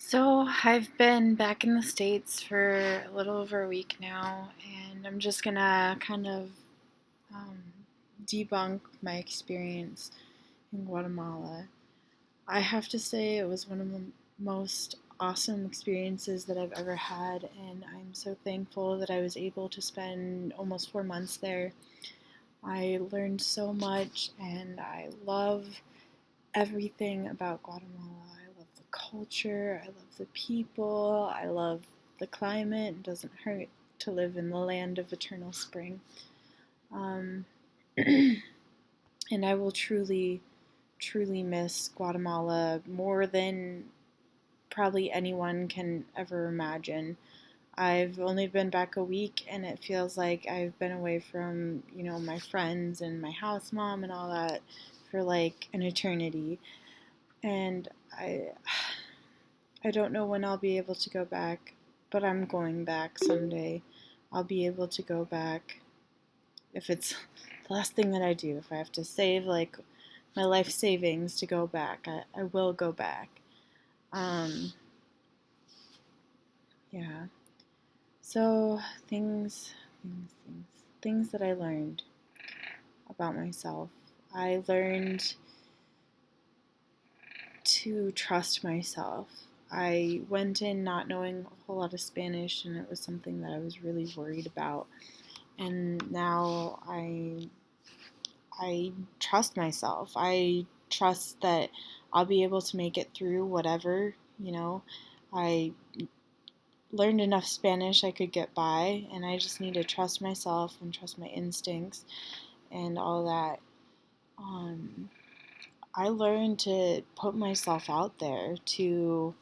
So, I've been back in the States for a little over a week now, and I'm just gonna kind of um, debunk my experience in Guatemala. I have to say, it was one of the most awesome experiences that I've ever had, and I'm so thankful that I was able to spend almost 4 months there. I learned so much, and I love everything about Guatemala. I love the culture, I love the people, I love the climate. It doesn't hurt to live in the land of eternal spring. Um, and I will truly, truly miss Guatemala more than probably anyone can ever imagine. I've only been back a week and it feels like I've been away from, my friends and my house mom and all that for like an eternity. And I don't know when I'll be able to go back, but I'm going back someday. I'll be able to go back if it's the last thing that I do. If I have to save like my life savings to go back, I will go back. Um, yeah. So things that I learned about myself. I learned to trust myself. I went in not knowing a whole lot of Spanish, and it was something that I was really worried about. And now I trust myself. I trust that I'll be able to make it through whatever. I learned enough Spanish I could get by, and I just need to trust myself and trust my instincts and all that. Um, I learned to put myself out there to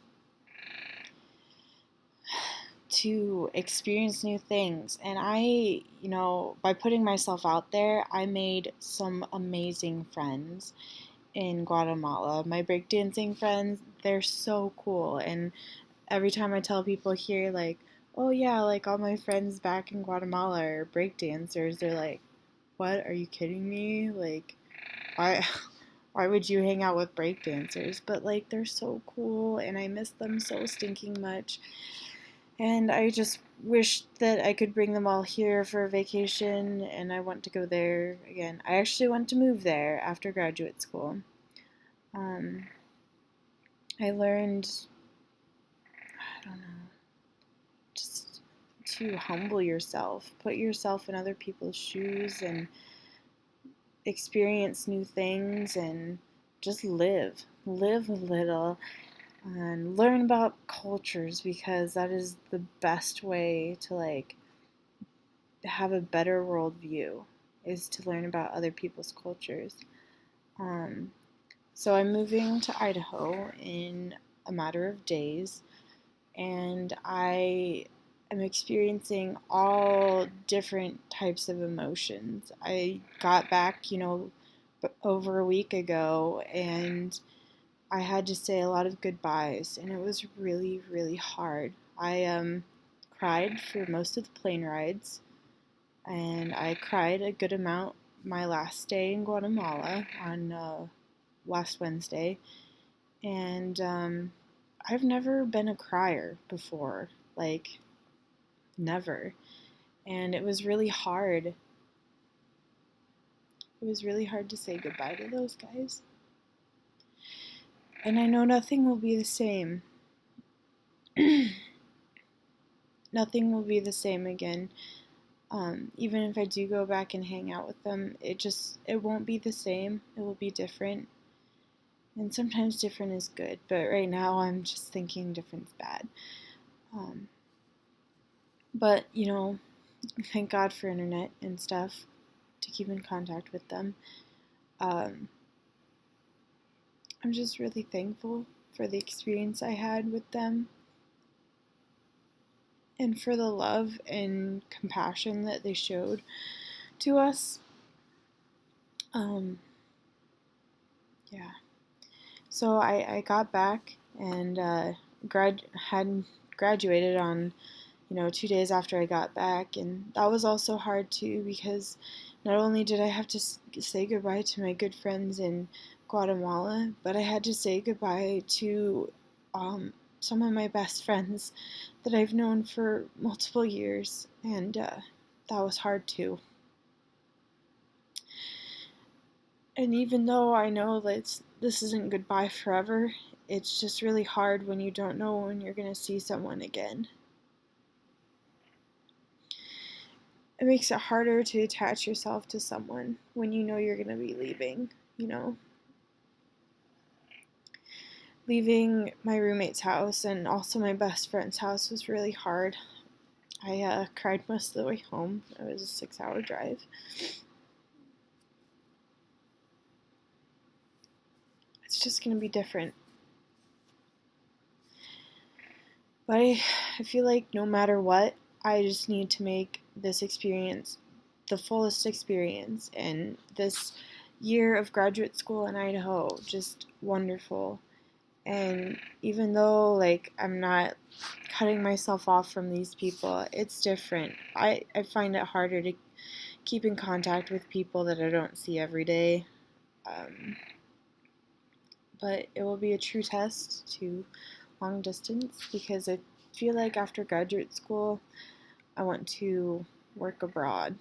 experience new things. And by putting myself out there, I made some amazing friends in Guatemala. My breakdancing friends, they're so cool. And every time I tell people here, like, oh yeah, like all my friends back in Guatemala are breakdancers, they're like, what? Are you kidding me? Like, why? Why would you hang out with breakdancers? But like, they're so cool, and I miss them so stinking much. And I just wish that I could bring them all here for a vacation, and I want to go there again. I actually want to move there after graduate school. Um, I learned, I don't know, just to humble yourself, put yourself in other people's shoes, and experience new things, and just live. Live a little and learn about cultures because that is the best way to like have a better worldview is to learn about other people's cultures. Um, so I'm moving to Idaho in a matter of days, and I am experiencing all different types of emotions. I got back, over a week ago, and I had to say a lot of goodbyes, and it was really, really hard. I cried for most of the plane rides, and I cried a good amount my last day in Guatemala on last Wednesday. And I've never been a crier before, like, never. And it was really hard. It was really hard to say goodbye to those guys. And I know nothing will be the same. Nothing will be the same again. Even if I do go back and hang out with them, it won't be the same. It will be different. And sometimes different is good, but right now I'm just thinking different's bad. Um, but, thank God for internet and stuff to keep in contact with them. Um, I'm just really thankful for the experience I had with them and for the love and compassion that they showed to us. Um, yeah. So I got back and had graduated on 2 days after I got back, and that was also hard too because not only did I have to say goodbye to my good friends in Guatemala, but I had to say goodbye to some of my best friends that I've known for multiple years, and that was hard too. And even though I know that this isn't goodbye forever, it's just really hard when you don't know when you're going to see someone again. It makes it harder to attach yourself to someone when you know you're going to be leaving, you know. Leaving my roommate's house and also my best friend's house was really hard. I cried most of the way home. It was a 6-hour drive. It's just going to be different. But I feel like no matter what, I just need to make this experience the fullest experience, and this year of graduate school in Idaho just wonderful. And even though like I'm not cutting myself off from these people, it's different. I find it harder to keep in contact with people that I don't see every day. But it will be a true test to long distance, because I feel like after graduate school I want to work abroad,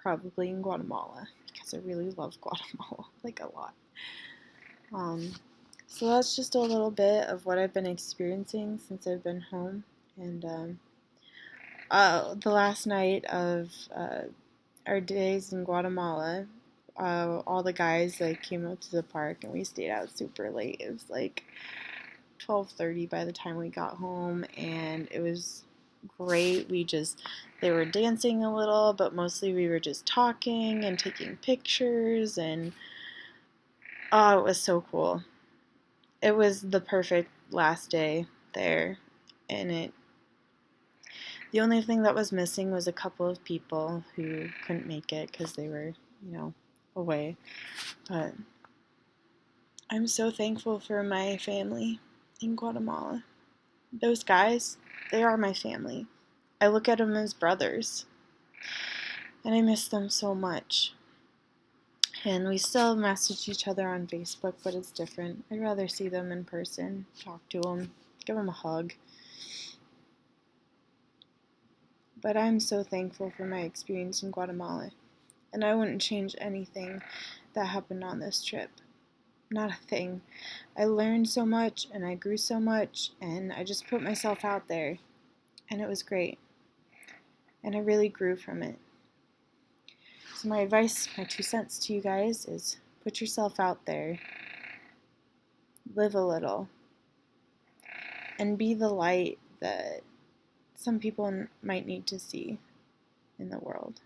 probably in Guatemala, because I really love Guatemala, like a lot. So that's just a little bit of what I've been experiencing since I've been home. And the last night of our days in Guatemala, all the guys like came out to the park and we stayed out super late. It was like 12:30 by the time we got home, and it was great. They were dancing a little, but mostly we were just talking and taking pictures, and oh, it was so cool. It was the perfect last day there, and the only thing that was missing was a couple of people who couldn't make it because they were, away. But I'm so thankful for my family in Guatemala. Those guys, they are my family. I look at them as brothers, and I miss them so much. And we still message each other on Facebook, but it's different. I'd rather see them in person, talk to them, give them a hug. But I'm so thankful for my experience in Guatemala, and I wouldn't change anything that happened on this trip. Not a thing. I learned so much, and I grew so much, and I just put myself out there, and it was great. And I really grew from it. So my advice, my 2 cents to you guys is put yourself out there, live a little, and be the light that some people might need to see in the world.